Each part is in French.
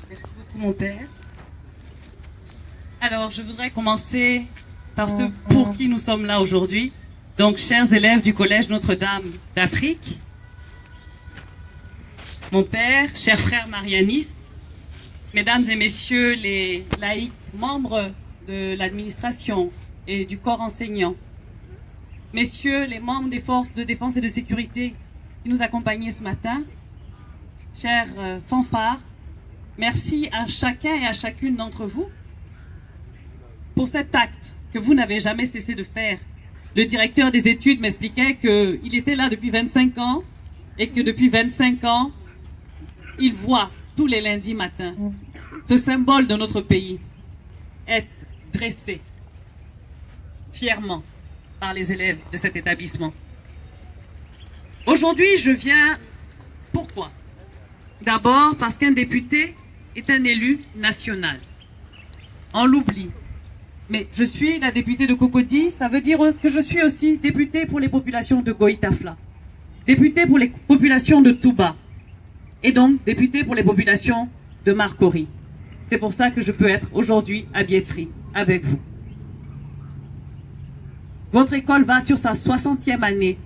Merci beaucoup, mon père. Alors, je voudrais commencer par ce pour qui nous sommes là aujourd'hui. Donc, chers élèves du Collège Notre-Dame d'Afrique, mon père, chers frères marianistes, mesdames et messieurs les laïcs, membres de l'administration et du corps enseignant, messieurs les membres des forces de défense et de sécurité qui nous accompagnaient ce matin, chers fanfares, merci à chacun et à chacune d'entre vous pour cet acte que vous n'avez jamais cessé de faire. Le directeur des études m'expliquait qu'il était là depuis 25 ans et que depuis 25 ans, il voit tous les lundis matins ce symbole de notre pays être dressé fièrement par les élèves de cet établissement. Aujourd'hui, je viens, pourquoi? D'abord parce qu'un député est un élu national. On l'oublie. Mais je suis la députée de Cocody, ça veut dire que je suis aussi députée pour les populations de Goïtafla, députée pour les populations de Touba, et donc députée pour les populations de Marcory. C'est pour ça que je peux être aujourd'hui à Biétry avec vous. Votre école va sur sa 60e année.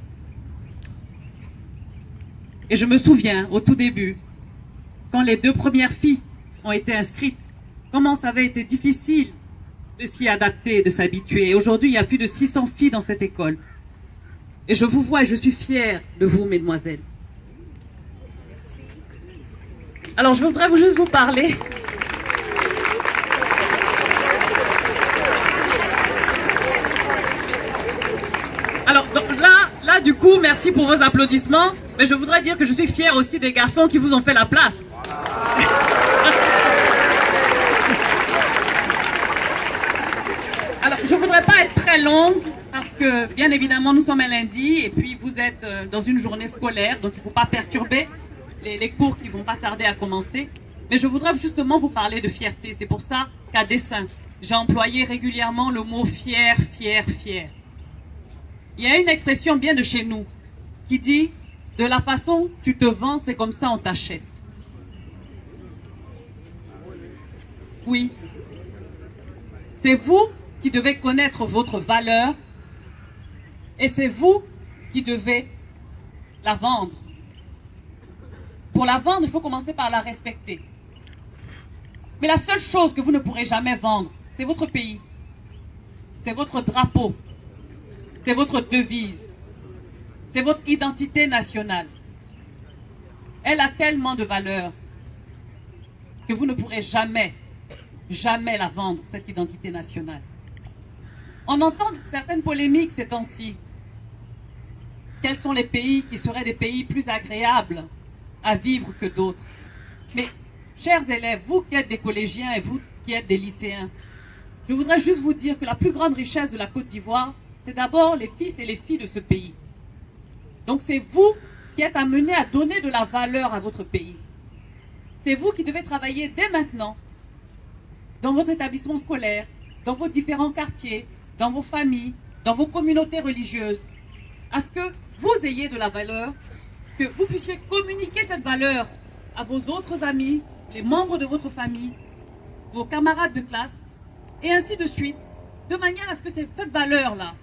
Et je me souviens, au tout début, quand les 2 premières filles ont été inscrites, comment ça avait été difficile de s'y adapter, de s'habituer. Et aujourd'hui, il y a plus de 600 filles dans cette école. Et je vous vois et je suis fière de vous, mesdemoiselles. Alors, je voudrais juste vous parler. Alors, donc là, du coup, merci pour vos applaudissements. Mais je voudrais dire que je suis fière aussi des garçons qui vous ont fait la place. Alors, je ne voudrais pas être très longue parce que, bien évidemment, nous sommes un lundi et puis vous êtes dans une journée scolaire, donc il ne faut pas perturber les cours qui ne vont pas tarder à commencer. Mais je voudrais justement vous parler de fierté. C'est pour ça qu'à dessein, j'ai employé régulièrement le mot fier, fier, fier. Il y a une expression bien de chez nous qui dit « de la façon tu te vends, c'est comme ça on t'achète ». Oui, c'est vous qui devez connaître votre valeur et c'est vous qui devez la vendre. Pour la vendre, il faut commencer par la respecter. Mais la seule chose que vous ne pourrez jamais vendre, c'est votre pays, c'est votre drapeau, c'est votre devise, c'est votre identité nationale. Elle a tellement de valeur que vous ne pourrez jamais, jamais la vendre, cette identité nationale. On entend certaines polémiques ces temps-ci. Quels sont les pays qui seraient des pays plus agréables à vivre que d'autres? Mais, chers élèves, vous qui êtes des collégiens et vous qui êtes des lycéens, je voudrais juste vous dire que la plus grande richesse de la Côte d'Ivoire, c'est d'abord les fils et les filles de ce pays. Donc c'est vous qui êtes amenés à donner de la valeur à votre pays. C'est vous qui devez travailler dès maintenant dans votre établissement scolaire, dans vos différents quartiers, dans vos familles, dans vos communautés religieuses, à ce que vous ayez de la valeur, que vous puissiez communiquer cette valeur à vos autres amis, les membres de votre famille, vos camarades de classe, et ainsi de suite, de manière à ce que cette valeur-là,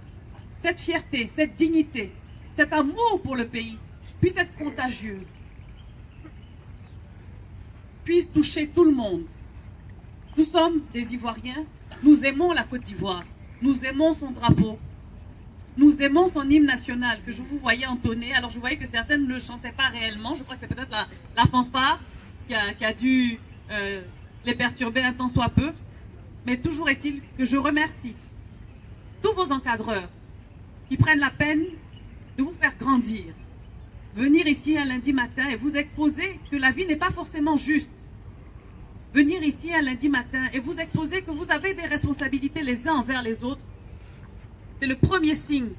cette fierté, cette dignité, cet amour pour le pays puisse être contagieuse, puisse toucher tout le monde. Nous sommes des Ivoiriens, nous aimons la Côte d'Ivoire, nous aimons son drapeau, nous aimons son hymne national que je vous voyais entonner. Alors je voyais que certaines ne le chantaient pas réellement, je crois que c'est peut-être la fanfare qui a dû les perturber un tant soit peu. Mais toujours est-il que je remercie tous vos encadreurs qui prennent la peine de vous faire grandir. Venir ici un lundi matin et vous exposer que la vie n'est pas forcément juste. Venir ici un lundi matin et vous exposer que vous avez des responsabilités les uns envers les autres. C'est le premier signe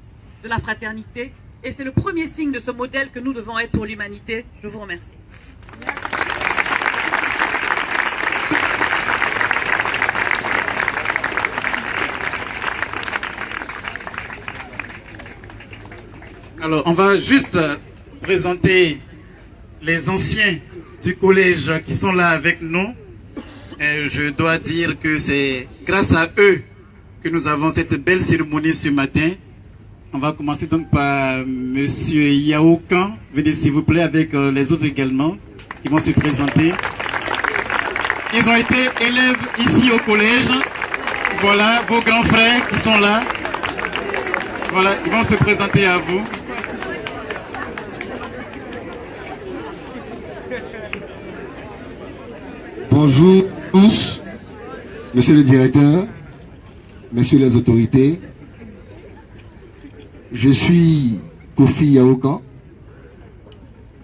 de la fraternité et c'est le premier signe de ce modèle que nous devons être pour l'humanité. Je vous remercie. Alors, on va juste présenter les anciens du collège qui sont là avec nous. Et je dois dire que c'est grâce à eux que nous avons cette belle cérémonie ce matin. On va commencer donc par Monsieur Yaoukan. Venez s'il vous plaît avec les autres également qui vont se présenter. Ils ont été élèves ici au collège. Voilà vos grands frères qui sont là. Voilà, ils vont se présenter à vous. Bonjour tous, monsieur le directeur, messieurs les autorités. Je suis Kofi Yaoukan.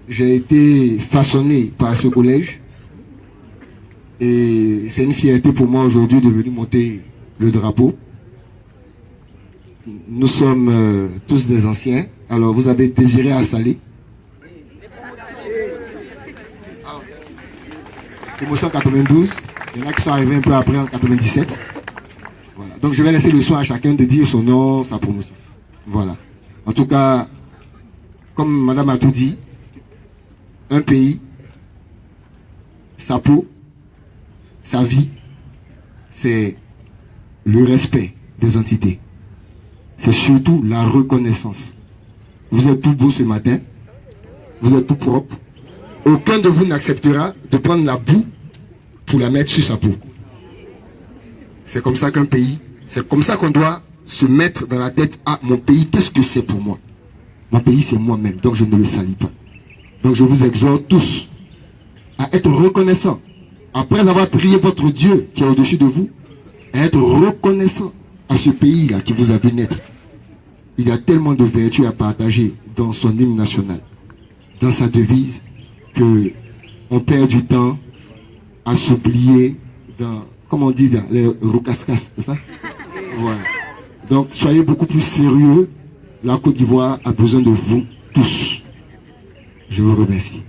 J'ai été façonné par ce collège et c'est une fierté pour moi aujourd'hui de venir monter le drapeau. Nous sommes tous des anciens. Alors vous avez Désiré Assalé. Émotion 92, il y en a qui sont arrivés un peu après en 97. Voilà. Donc je vais laisser le soin à chacun de dire son nom, sa promotion. Voilà. En tout cas, comme madame a tout dit, un pays, sa peau, sa vie, c'est le respect des entités. C'est surtout la reconnaissance. Vous êtes tout beau ce matin, vous êtes tout propre. Aucun de vous n'acceptera de prendre la boue pour la mettre sur sa peau. C'est comme ça qu'un pays, c'est comme ça qu'on doit se mettre dans la tête, ah, mon pays, qu'est-ce que c'est pour moi? Mon pays, c'est moi-même, donc je ne le salis pas. Donc je vous exhorte tous à être reconnaissants. Après avoir prié votre Dieu qui est au-dessus de vous, à être reconnaissant à ce pays-là qui vous a vu naître. Il y a tellement de vertus à partager dans son hymne national, dans sa devise, que on perd du temps à s'oublier dans, comment on dit, dans les roucascas, c'est ça? Voilà. Donc, soyez beaucoup plus sérieux. La Côte d'Ivoire a besoin de vous tous. Je vous remercie.